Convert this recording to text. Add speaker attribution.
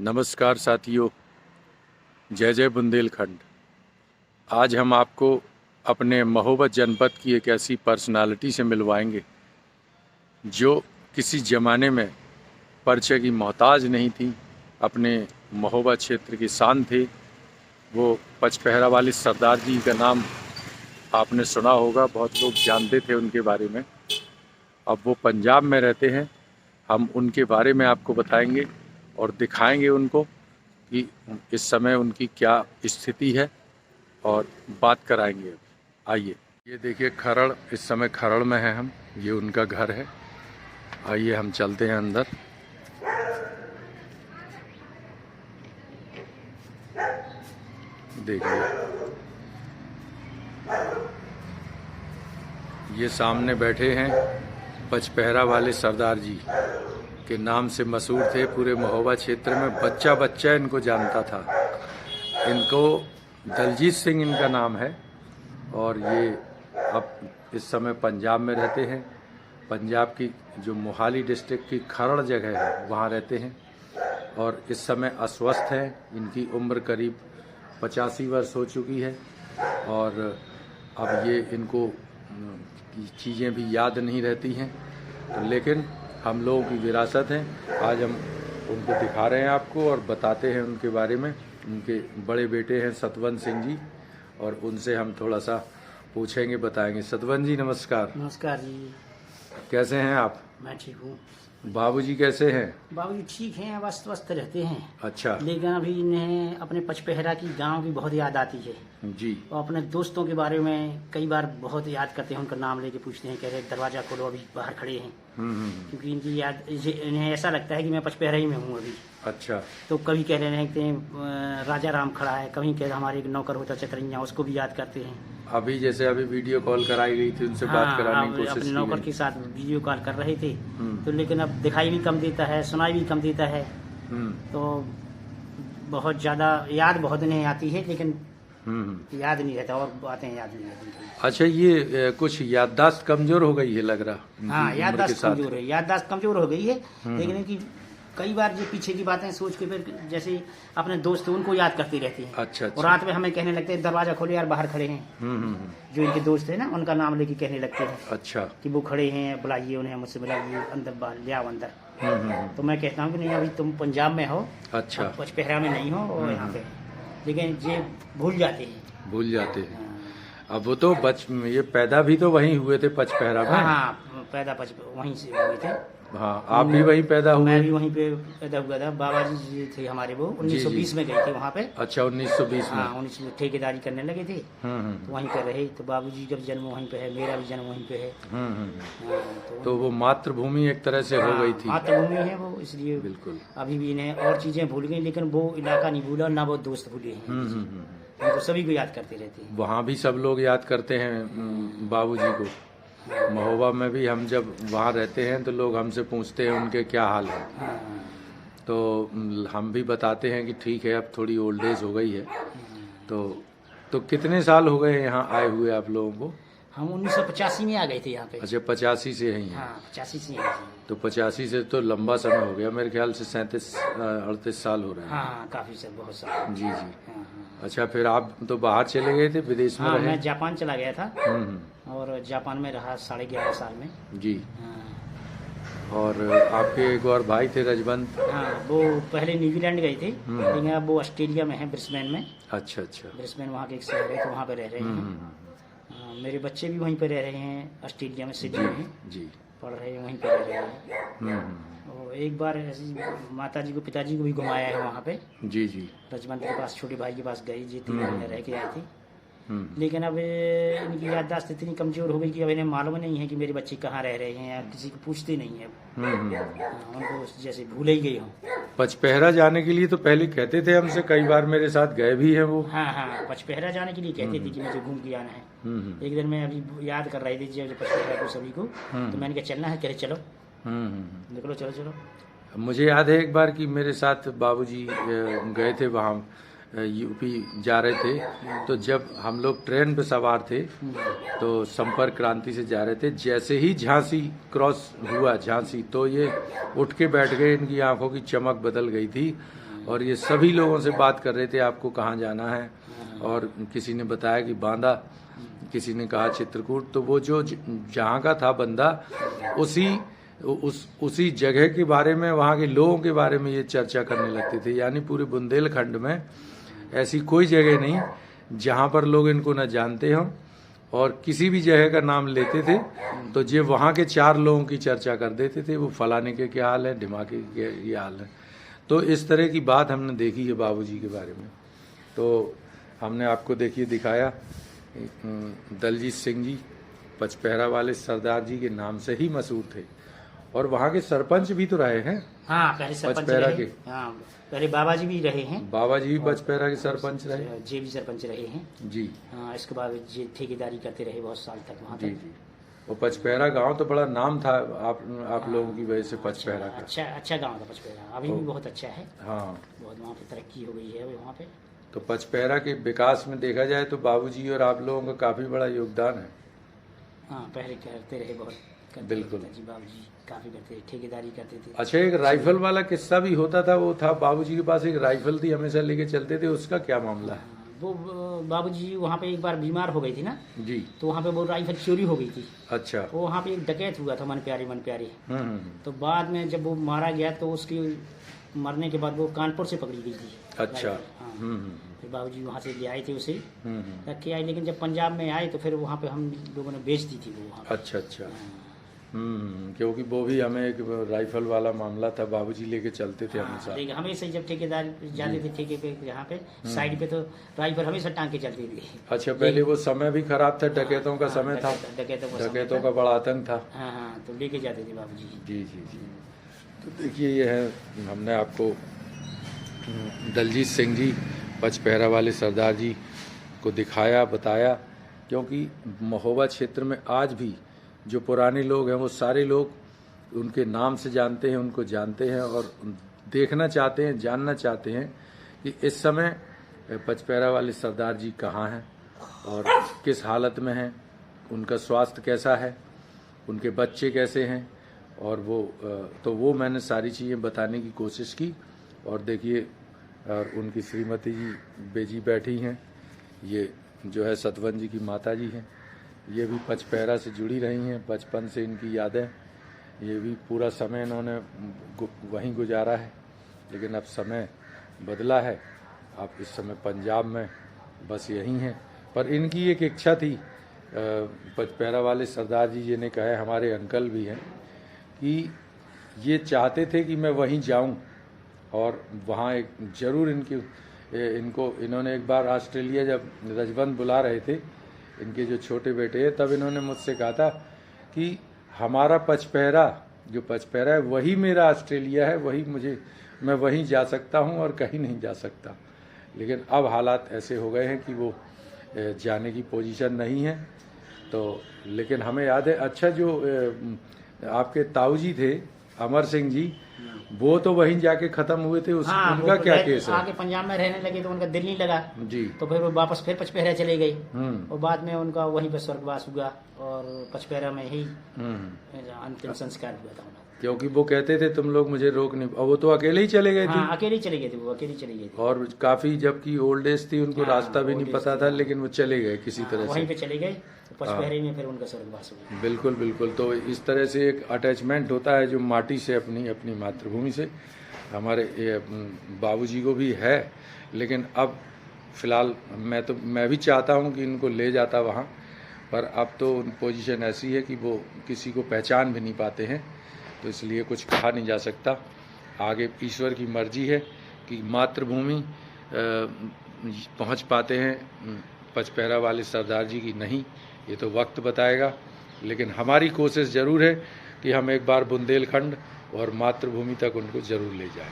Speaker 1: नमस्कार साथियों, जय जय बुंदेलखंड। आज हम आपको अपने महोबा जनपद की एक ऐसी पर्सनालिटी से मिलवाएंगे जो किसी ज़माने में परिचय की मोहताज नहीं थी, अपने महोबा क्षेत्र की शान थे। वो पचपहरा वाले सरदार जी का नाम आपने सुना होगा, बहुत लोग जानते थे उनके बारे में। अब वो पंजाब में रहते हैं। हम उनके बारे में आपको बताएंगे और दिखाएंगे उनको कि इस समय उनकी क्या स्थिति है और बात कराएंगे। आइए, ये देखिए खरड़, इस समय खरड़ में है हम, ये उनका घर है। आइए हम चलते हैं अंदर। देखिए ये सामने बैठे हैं पचपहरा वाले सरदार जी के नाम से मशहूर थे पूरे महोबा क्षेत्र में। बच्चा बच्चा इनको जानता था। इनको दलजीत सिंह इनका नाम है और ये अब इस समय पंजाब में रहते हैं। पंजाब की जो मोहाली डिस्ट्रिक्ट की खरड़ जगह है वहाँ रहते हैं और इस समय अस्वस्थ हैं। इनकी उम्र करीब 85 वर्ष हो चुकी है और अब ये इनको चीज़ें भी याद नहीं रहती हैं, तो लेकिन हम लोगों की विरासत है। आज हम उनको दिखा रहे हैं आपको और बताते हैं उनके बारे में। उनके बड़े बेटे हैं सतवंत सिंह जी और उनसे हम थोड़ा सा पूछेंगे, बताएंगे। सतवंत जी नमस्कार।
Speaker 2: नमस्कार जी।
Speaker 1: कैसे हैं आप?
Speaker 2: मैं ठीक हूँ।
Speaker 1: बाबूजी कैसे हैं?
Speaker 2: बाबूजी ठीक हैं, अस्त व्यस्त रहते हैं।
Speaker 1: अच्छा।
Speaker 2: लेकिन अभी इन्हें अपने पचपहरा की गांव की बहुत याद आती है
Speaker 1: जी।
Speaker 2: और अपने दोस्तों के बारे में कई बार बहुत याद करते हैं, उनका नाम लेके पूछते हैं, कह रहे दरवाजा खोलो, अभी बाहर खड़े हैं। क्योंकि इनकी याद, इन्हें ऐसा लगता है कि मैं पचपहरा ही में हूँ अभी।
Speaker 1: अच्छा।
Speaker 2: तो कभी कह रहे हैं राजा राम खड़ा है, कभी कह रहे हमारे एक नौकर होता चतरैया, उसको भी याद करते हैं।
Speaker 1: अभी जैसे अभी वीडियो कॉल कराई गई थी, उनसे बात कराने की कोशिश
Speaker 2: अपने नौकर के साथ वीडियो कॉल कर रहे थे। तो लेकिन अब दिखाई भी कम देता है, सुनाई भी कम देता है, तो बहुत ज्यादा याद बहुत नहीं आती है, लेकिन याद नहीं रहता और बातें याद नहीं रहती।
Speaker 1: अच्छा, ये कुछ याददाश्त कमजोर हो गई है लग रहा।
Speaker 2: हाँ, याददाश्त कमजोर है, याददाश्त कमजोर हो गई है। लेकिन इनकी कई बार जो पीछे की बातें सोच के फिर जैसे अपने दोस्त उनको याद करती रहती है।
Speaker 1: अच्छा।
Speaker 2: और रात में हमें कहने लगते हैं दरवाजा खोले यार, बाहर खड़े हैं। जो इनके दोस्त है ना, उनका नाम लेके कहने लगते हैं।
Speaker 1: अच्छा।
Speaker 2: कि वो खड़े हैं, बुलाइए उन्हें, मुझसे बुलाइए, अंदर ले आओ अंदर। तो मैं कहता हूँ कि नहीं, अभी तुम पंजाब में हो। अच्छा। पचपहरा में नहीं हो और यहाँ पे, लेकिन ये भूल जाते हैं।
Speaker 1: अब वो तो ये पैदा भी तो वहीं हुए थे पचपहरा में।
Speaker 2: हाँ, पैदा वहीं से हुए थे।
Speaker 1: हाँ, आप भी वहीं पैदा हुए?
Speaker 2: मैं भी वहीं पे पैदा हुआ था। बाबा जी थे हमारे, वो 1920 में गए थे वहाँ पे।
Speaker 1: अच्छा, 1920 में।
Speaker 2: हाँ, 19 में ठेकेदारी करने लगे थे। तो वहीं पे रहे। तो बाबूजी का जन्म वहीं पे है, मेरा भी जन्म वहीं पे है। तो
Speaker 1: वो मातृभूमि एक तरह से हो गई थी।
Speaker 2: मातृभूमि है वो, इसलिए
Speaker 1: बिल्कुल।
Speaker 2: अभी भी इन्हें और चीजें भूल गई, लेकिन वो इलाका नहीं भूला, ना वो दोस्त भूले हैं। तो सभी को याद करते रहते हैं।
Speaker 1: वहाँ भी सब लोग याद करते हैं बाबूजी को। महोबा में भी हम जब वहाँ रहते हैं तो लोग हमसे पूछते हैं उनके क्या हाल है। तो हम भी बताते हैं कि ठीक है, अब थोड़ी ओल्ड एज हो गई है। तो कितने साल हो गए यहाँ आए हुए आप लोगों को?
Speaker 2: हम 1985 में आ गए थे यहाँ पे।
Speaker 1: अच्छा, 85 से यहीं हैं।
Speaker 2: हाँ, 85 से आए थे।
Speaker 1: तो 85 से तो लंबा समय हो गया, मेरे ख्याल से 37-38 साल हो रहे हैं।
Speaker 2: हाँ, काफी सर, बहुत साल।
Speaker 1: जी। अच्छा, फिर आप तो बाहर चले गए थे, विदेश में रहे?
Speaker 2: मैं जापान चला गया था और जापान में रहा 11.5 साल में।
Speaker 1: जी। और आपके एक और भाई थे रजवंत?
Speaker 2: हाँ, वो पहले न्यूजीलैंड गए थे, लेकिन अब वो ऑस्ट्रेलिया में है, ब्रिस्बेन में।
Speaker 1: अच्छा।
Speaker 2: ब्रिस्बेन वहाँ के एक शहर है, तो वहाँ पे रह रहे हैं। मेरे बच्चे भी वहीं पे रह रहे हैं, ऑस्ट्रेलिया में, सिडनी में
Speaker 1: जी।
Speaker 2: पढ़ रहे हैं, वहीं पे रह रहे हैं। और एक बार ऐसी माता जी को, पिताजी को भी घुमाया है वहाँ पे। जी। रजवंत के पास, छोटे भाई के पास गई जी, 3 महीने रह के आई थी। लेकिन अब इनकी याददाश्त इतनी कमजोर हो गई कि अब इन्हें मालूम नहीं है कि मेरे बच्चे कहाँ रह रहे हैं, या किसी को पूछते नहीं है। उनको जैसे भूल ही गई हूँ।
Speaker 1: पचपहरा जाने के लिए तो पहले कहते थे हमसे, कई बार मेरे साथ गए भी हैं वो।
Speaker 2: हाँ, पचपहरा जाने के लिए कहते थे कि मुझे घूम के आना है। एक दिन मैं अभी याद कर रही थी पचपहरा को सभी को, तो मैंने कहा चलना है, कह चलो निकलो, चलो।
Speaker 1: मुझे याद है एक बार कि मेरे साथ बाबूजी गए थे वहाँ, यूपी जा रहे थे। तो जब हम लोग ट्रेन पे सवार थे तो संपर्क क्रांति से जा रहे थे, जैसे ही झांसी क्रॉस हुआ, झांसी, तो ये उठ के बैठ गए। इनकी आंखों की चमक बदल गई थी और ये सभी लोगों से बात कर रहे थे आपको कहाँ जाना है, और किसी ने बताया कि बांदा, किसी ने कहा चित्रकूट। तो वो जो जहाँ का था बंदा उसी जगह के बारे में, वहाँ के लोगों के बारे में ये चर्चा करने लगते थे। यानी पूरे बुंदेलखंड में ऐसी कोई जगह नहीं जहाँ पर लोग इनको न जानते हों, और किसी भी जगह का नाम लेते थे तो ये वहाँ के 4 लोगों की चर्चा कर देते थे, वो फलाने के क्या हाल है, ढिमाके के ये हाल है। तो इस तरह की बात हमने देखी है बाबूजी के बारे में। तो हमने आपको देखिए दिखाया, दलजीत सिंह जी पचपहरा वाले सरदार जी के नाम से ही मशहूर थे, और वहाँ के सरपंच भी तो रहे हैं।
Speaker 2: हाँ, पहले सरपंच
Speaker 1: पचपहरा के।
Speaker 2: हाँ, पहले बाबा जी भी रहे हैं।
Speaker 1: बाबा जी भी पचपहरा के सरपंच रहे,
Speaker 2: जे भी सरपंच रहे हैं
Speaker 1: जी।
Speaker 2: हाँ, इसके बाद जे ठेकेदारी करते रहे बहुत साल तक वहाँ
Speaker 1: जी
Speaker 2: तक।
Speaker 1: जी। वो पचपहरा गांव तो बड़ा नाम था आप लोगों की वजह से पचपहरा का।
Speaker 2: अच्छा गांव था पचपहरा, अभी भी बहुत अच्छा है।
Speaker 1: हाँ,
Speaker 2: बहुत वहाँ पे तरक्की हो गई है वहाँ पे।
Speaker 1: तो पचपहरा के विकास में देखा जाए तो बाबूजी और आप लोगों का काफी बड़ा योगदान है।
Speaker 2: हाँ, पहले करते रहे बहुत।
Speaker 1: बिल्कुल
Speaker 2: जी, बाबूजी काफी करते थे, ठेकेदारी करते थे।
Speaker 1: अच्छा, एक राइफल वाला किस्सा भी होता था, वो था बाबूजी के पास एक राइफल थी, हमेशा लेके चलते थे, उसका क्या मामला है?
Speaker 2: वो बाबूजी वहाँ पे एक बार बीमार हो गई थी ना
Speaker 1: जी,
Speaker 2: तो वहाँ पे वो राइफल चोरी हो गई थी।
Speaker 1: अच्छा।
Speaker 2: वो वहाँ पे एक डकैत हुआ था, मन प्यारी।
Speaker 1: हम्म।
Speaker 2: तो बाद में जब वो मारा गया तो उसकी मरने के बाद वो कानपुर से पकड़ी गई थी।
Speaker 1: अच्छा।
Speaker 2: हाँ।
Speaker 1: हम्म।
Speaker 2: फिर बाबूजी वहाँ से ले आए थे उसे,
Speaker 1: हम्म।
Speaker 2: रख के आए। लेकिन जब पंजाब में आए तो फिर वहाँ पे हम लोगों ने बेच दी थी वो वहाँ पे।
Speaker 1: अच्छा अच्छा। क्योंकि वो भी हमें एक राइफल वाला मामला था, बाबूजी लेके चलते थे हमेशा।
Speaker 2: लेकिन हमेशा जब ठेकेदार जाते थे ठेके पे, यहाँ पे साइड पे, तो राइफल हमेशा टांग के चलती थी।
Speaker 1: अच्छा, पहले वो समय भी खराब था, डकैतों का समय था, डकैतों का बड़ा आतंक था।
Speaker 2: हाँ, तो लेके जाते थे बाबूजी।
Speaker 1: जी जी जी। तो देखिए, ये है, हमने आपको दलजीत सिंह जी पचपहरा वाले सरदार जी को दिखाया, बताया, क्योंकि महोबा क्षेत्र में आज भी जो पुराने लोग हैं वो सारे लोग उनके नाम से जानते हैं, उनको जानते हैं और देखना चाहते हैं, जानना चाहते हैं कि इस समय पचपहरा वाले सरदार जी कहाँ हैं और किस हालत में हैं, उनका स्वास्थ्य कैसा है, उनके बच्चे कैसे हैं। और वो मैंने सारी चीज़ें बताने की कोशिश की। और देखिए, और उनकी श्रीमती जी बेजी बैठी हैं, ये जो है सतवन जी की माता जी हैं, ये भी पचपहरा से जुड़ी रही हैं, बचपन से इनकी यादें। ये भी पूरा समय इन्होंने वहीं गुजारा है, लेकिन अब समय बदला है, आप इस समय पंजाब में बस यहीं हैं। पर इनकी एक इच्छा थी, पचपहरा वाले सरदार जी जिन्हें कहे हमारे अंकल भी हैं, कि ये चाहते थे कि मैं वहीं जाऊं और वहाँ एक ज़रूर इन्होंने एक बार ऑस्ट्रेलिया जब रजबंद बुला रहे थे, इनके जो छोटे बेटे हैं, तब इन्होंने मुझसे कहा था कि हमारा पचपहरा, जो पचपहरा है वही मेरा ऑस्ट्रेलिया है, मैं वहीं जा सकता हूं और कहीं नहीं जा सकता। लेकिन अब हालात ऐसे हो गए हैं कि वो जाने की पोजीशन नहीं है। तो लेकिन हमें याद है, अच्छा, जो आपके ताऊ जी थे अमर सिंह जी, वो तो वहीं जाके खत्म हुए थे। उनका क्या केस है?
Speaker 2: आगे पंजाब में रहने लगे तो उनका दिल नहीं लगा
Speaker 1: जी,
Speaker 2: तो फिर वो वापस फिर पचपहरा चले गए। और बाद में उनका वहीं पर स्वर्गवास हुआ और पचपहरा में ही अंतिम संस्कार हुआ था उनका।
Speaker 1: क्योंकि वो कहते थे तुम लोग मुझे रोक नहीं, और वो तो अकेले ही चले गए थे।
Speaker 2: हाँ, अकेले चले गए थे वो, अकेले चले गए थे।
Speaker 1: और काफी, जबकि ओल्ड एज थी, उनको रास्ता भी नहीं पता था, लेकिन वो चले गए किसी तरह से,
Speaker 2: वहीं पे चले गए। पचपहरे में फिर उनका स्वर्गवास हुआ।
Speaker 1: बिल्कुल बिल्कुल। तो इस तरह से एक अटैचमेंट होता है जो माटी से, अपनी मातृभूमि से, हमारे बाबूजी को भी है। लेकिन अब फिलहाल मैं भी चाहता हूं कि इनको ले जाता वहां, पर अब तो पोजीशन ऐसी है कि वो किसी को पहचान भी नहीं पाते हैं, तो इसलिए कुछ कहा नहीं जा सकता। आगे ईश्वर की मर्जी है कि मातृभूमि पहुंच पाते हैं पचपहरा वाले सरदार जी की, नहीं, ये तो वक्त बताएगा। लेकिन हमारी कोशिश ज़रूर है कि हम एक बार बुंदेलखंड और मातृभूमि तक उनको ज़रूर ले जाएं।